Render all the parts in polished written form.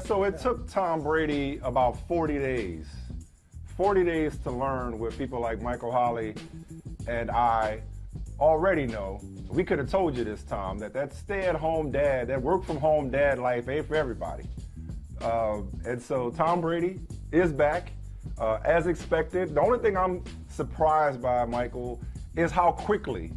So it took Tom Brady about 40 days. 40 days to learn what people like Michael Holley and I already know. We could have told you this, Tom, that stay-at-home dad, that work-from-home dad life ain't for everybody. And so Tom Brady is back, as expected. The only thing I'm surprised by, Michael, is how quickly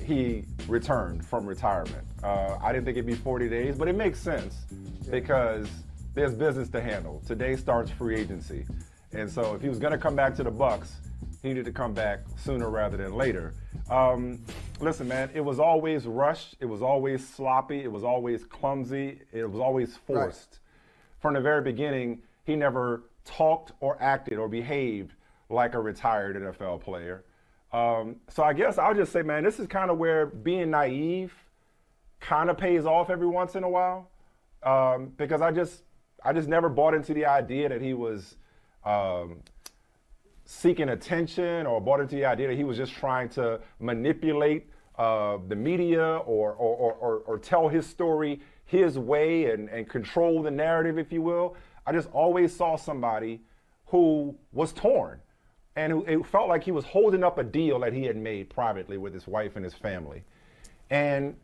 he returned from retirement. I didn't think it'd be 40 days, but it makes sense because there's business to handle. Today starts free agency. And so if he was going to come back to the Bucs, he needed to come back sooner rather than later. Listen, man, it was always rushed. It was always sloppy. It was always clumsy. It was always forced. Right. From the very beginning, he never talked or acted or behaved like a retired NFL player. So I guess I'll just say, man, this is kind of where being naive kind of pays off every once in a while, because I just never bought into the idea that he was seeking attention, or bought into the idea that he was just trying to manipulate the media or tell his story his way and control the narrative, if you will. I just always saw somebody who was torn and who it felt like he was holding up a deal that he had made privately with his wife and his family. And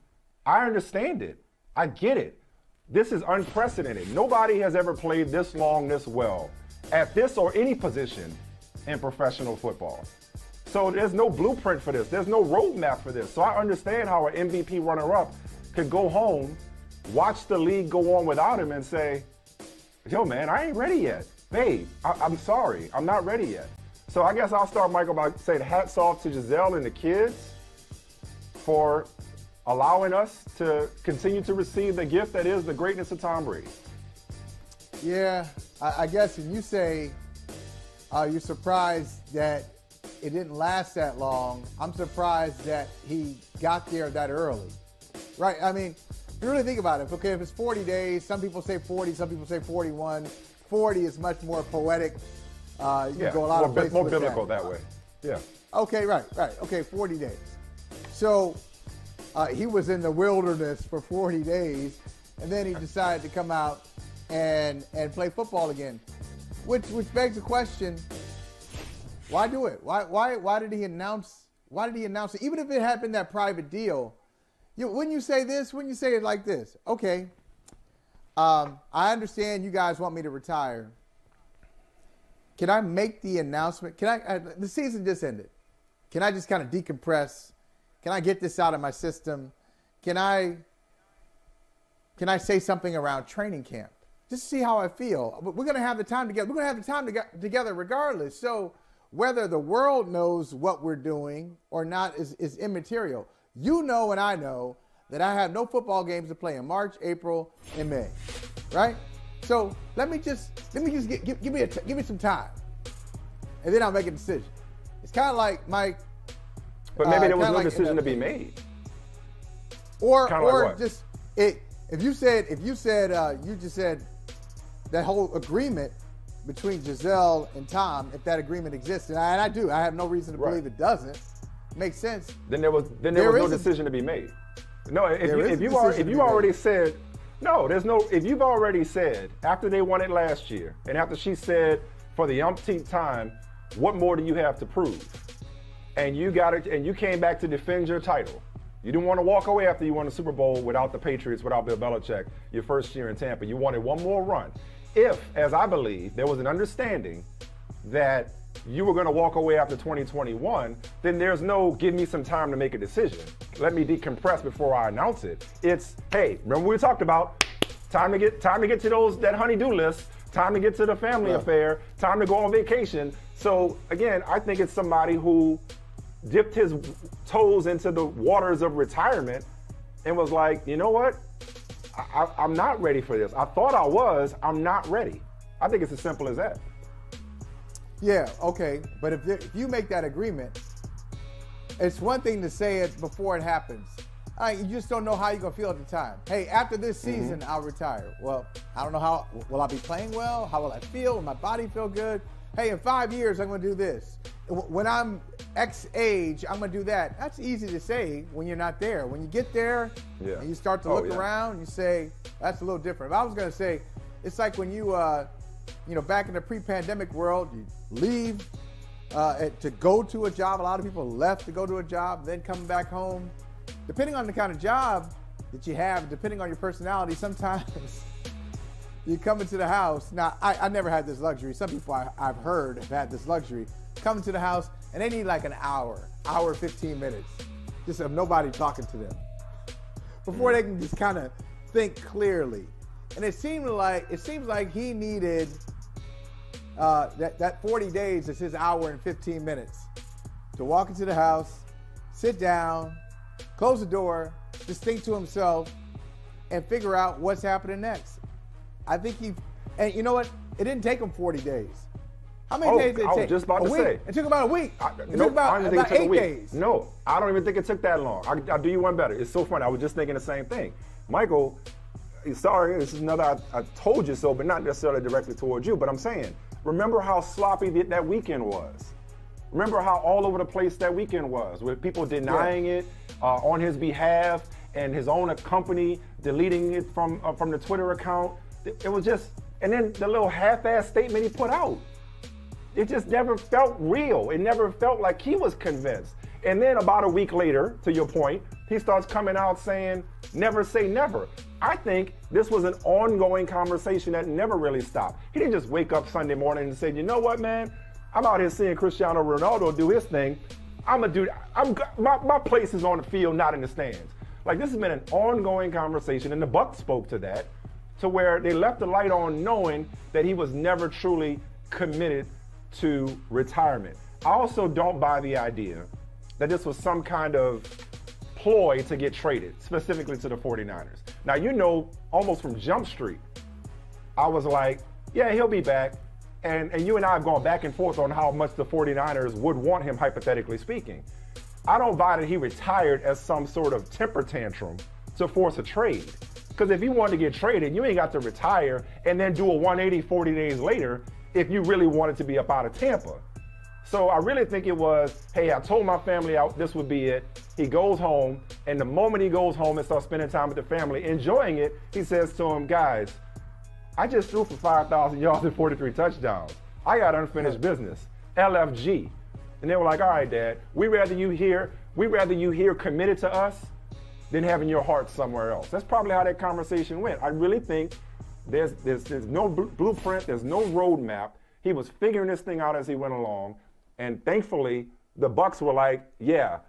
I understand it. I get it. This is unprecedented. Nobody has ever played this long, this well, at this or any position in professional football. So there's no blueprint for this. There's no roadmap for this. So I understand how an MVP runner-up could go home, watch the league go on without him, and say, yo, man, I ain't ready yet. Babe, I'm sorry. I'm not ready yet. So I guess I'll start, Michael, by saying hats off to Giselle and the kids for allowing us to continue to receive the gift that is the greatness of Tom Brady. Yeah, I guess when you say you're surprised that it didn't last that long, I'm surprised that he got there that early. Right? I mean, if you really think about it, okay, if it's 40 days, some people say 40, some people say 41. 40 is much more poetic. You can go a lot of places more biblical that way. Yeah. Okay, right. Okay, 40 days. So he was in the wilderness for 40 days, and then he decided to come out and play football again, which begs the question: why do it? Why did he announce? Why did he announce it? Even if it had been that private deal, wouldn't you say this? Wouldn't you say it like this? Okay, I understand you guys want me to retire. Can I make the announcement? Can I? The season just ended. Can I just kind of decompress? Can I get this out of my system? Can I say something around training camp? Just to see how I feel. We're going to have the time together. We're going to have the time together regardless. So whether the world knows what we're doing or not is immaterial. You know and I know that I have no football games to play in March, April, and May, right? So let me just give me some time, and then I'll make a decision. It's kind of like Mike. But maybe there was no decision to be made. Or just it. If you just said that whole agreement between Giselle and Tom, if that agreement exists, and I do, I have no reason to believe it doesn't. Makes sense. Then there was no decision to be made. No, if you've already said after they won it last year, and after she said for the umpteenth time, what more do you have to prove? And you got it, and you came back to defend your title. You didn't want to walk away after you won the Super Bowl without the Patriots, without Bill Belichick, your first year in Tampa. You wanted one more run. If, as I believe, there was an understanding that you were going to walk away after 2021, then there's no give me some time to make a decision. Let me decompress before I announce it. It's, hey, remember we talked about time to get to that honey-do list, time to get to the family affair, time to go on vacation. So again, I think it's somebody who dipped his toes into the waters of retirement and was like, you know what? I'm not ready for this. I thought I was. I'm not ready. I think it's as simple as that. Yeah, okay. But if you make that agreement, it's one thing to say it before it happens. You just don't know how you're going to feel at the time. Hey, after this season, I'll retire. Well, I don't know how. Will I be playing well? How will I feel? Will my body feel good? Hey, in 5 years, I'm going to do this. When I'm X age, I'm going to do that. That's easy to say when you're not there. When you get there and you start to look around, you say, that's a little different. If I was going to say, it's like when you, back in the pre-pandemic world, you leave to go to a job. A lot of people left to go to a job, then coming back home. Depending on the kind of job that you have, depending on your personality, sometimes you come into the house. Now, I never had this luxury. Some people I've heard have had this luxury. Come into the house, and they need like an hour, 15 minutes, just of nobody talking to them before they can just kind of think clearly. And it seems like he needed that 40 days is his hour and 15 minutes to walk into the house, sit down, close the door, just think to himself, and figure out what's happening next. I think and you know what? It didn't take him 40 days. How many days did it take? I was just about to say. It took about a week. It took about 8 days. No, I don't even think it took that long. I'll do you one better. It's so funny. I was just thinking the same thing. Michael, sorry, this is another I told you so, but not necessarily directly towards you, but I'm saying, remember how sloppy that weekend was. Remember how all over the place that weekend was, with people denying it on his behalf and his own company deleting it from the Twitter account. It was just, and then the little half-ass statement he put out. It just never felt real. It never felt like he was convinced. And then about a week later, to your point, he starts coming out saying, never say never. I think this was an ongoing conversation that never really stopped. He didn't just wake up Sunday morning and say, you know what, man? I'm out here seeing Cristiano Ronaldo do his thing. My place is on the field, not in the stands. Like, this has been an ongoing conversation, and the Bucs spoke to that, to where they left the light on knowing that he was never truly committed to retirement. I also don't buy the idea that this was some kind of ploy to get traded, specifically to the 49ers. Now, almost from Jump Street, I was like, yeah, he'll be back. And you and I have gone back and forth on how much the 49ers would want him, hypothetically speaking. I don't buy that he retired as some sort of temper tantrum to force a trade. Because if you wanted to get traded, you ain't got to retire and then do a 180 40 days later if you really wanted to be up out of Tampa. So I really think it was, hey, I told my family this would be it. He goes home, and the moment he goes home and starts spending time with the family, enjoying it, he says to them, guys, I just threw for 5,000 yards and 43 touchdowns. I got unfinished business, LFG. And they were like, all right, Dad, we'd rather you here committed to us than having your heart somewhere else. That's probably how that conversation went. I really think there's no blueprint, there's no roadmap. He was figuring this thing out as he went along, and thankfully, the Bucs were like, yeah,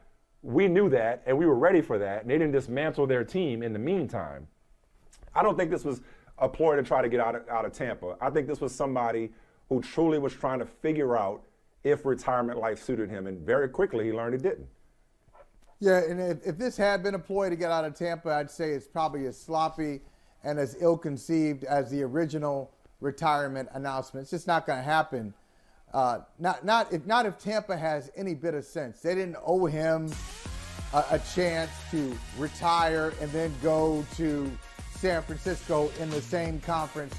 we knew that, and we were ready for that, and they didn't dismantle their team in the meantime. I don't think this was a ploy to try to get out of Tampa. I think this was somebody who truly was trying to figure out if retirement life suited him, and very quickly he learned it didn't. Yeah, and if this had been a ploy to get out of Tampa, I'd say it's probably as sloppy and as ill-conceived as the original retirement announcement. It's just not going to happen. Not if Tampa has any bit of sense. They didn't owe him a chance to retire and then go to San Francisco in the same conference.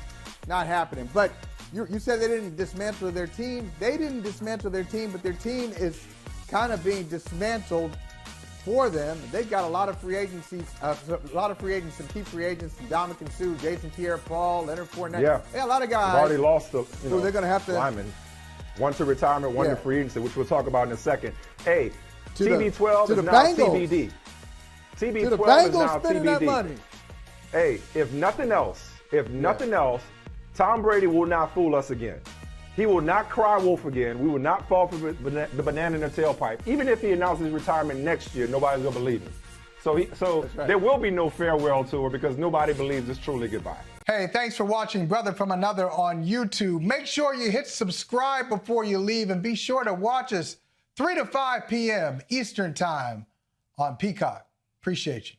Not happening. But you said they didn't dismantle their team. They didn't dismantle their team, but their team is kind of being dismantled for them. They've got a lot of free agencies, some key free agents, Dominican Sue, Jason Pierre-Paul, Leonard Fournette. Yeah, a lot of guys. They've already lost they're going to have to linemen. One to retirement, one to free agency, which we'll talk about in a second. Hey, to TB12 is the now Bengals. TBD. TB12 to the Bengals is now spending TBD. that money. Hey, if nothing else, Tom Brady will not fool us again. He will not cry wolf again. We will not fall for the banana in the tailpipe. Even if he announces retirement next year, nobody's going to believe him. So there will be no farewell tour because nobody believes it's truly goodbye. Hey, thanks for watching Brother from Another on YouTube. Make sure you hit subscribe before you leave, and be sure to watch us 3 to 5 p.m. Eastern Time on Peacock. Appreciate you.